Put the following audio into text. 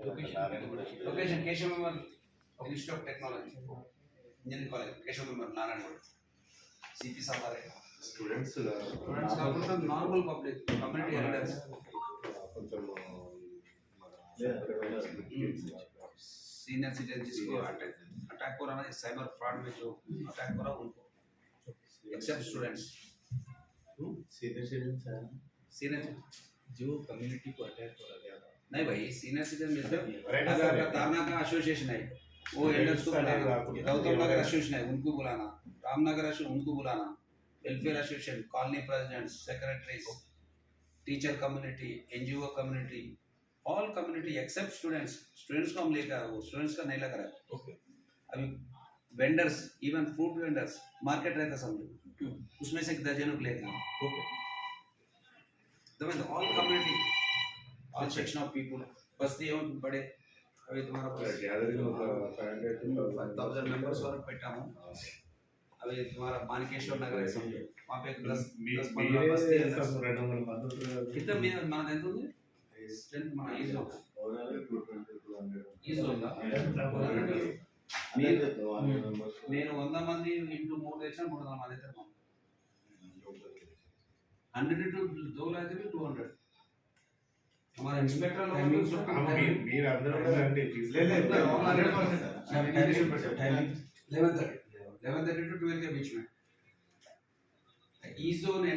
Location Keshav memorial institute of technology engineering college Keshav memorial Narayanguda CP साहब students काకుండా normal public community elders కొంచెం senior citizen जिसको attack हो रहा है साइबर फ्रॉड में जो अटैक हो रहा है उनको एक्सेप्ट स्टूडेंट्स सीनियर सिटीजन है सीनियर जो कम्युनिटी को अटैक हो रहा है नहीं भाई सीनियर सिटीजन में तो Right, अगर sir. आपका तामिया का एसोसिएशन है वो एल्डर्स को बुलाना गौतम नगर एसोसिएशन है उनको बुलाना रामनगर एसोसिएशन उनको बुलाना welfare association colony presidents secretaries teacher community NGO community all community except students students को हम लेकर वो स्टूडेंट्स का नहीं लग रहा है ओके अभी vendors even fruit vendors market रहता समझो उसमें से एक दर्जनों को लेकर okay all community all section of people बस्ती एवं बड़े अभी तुम्हारा गैदरिंग ఒక 500 मेंबर्स और बैठा हूँ अभी तुम्हारा मानकेश्वर नगर है समझो वहाँ पे 10-15 बस्ती है कितना मेरा मान देते हो स्ट्रेंथ मान ईज होगा ईज होगा నేను 100 మంది ఇంటూ 3 తెచ్చినా 300 మంది అవుతారు 100 to 2 అయితే 200 हमारा इंस्पेक्टर लोग మీరు అందరూ కూడా రండి ले ले 11:30 to 12 के बीच में ई जोन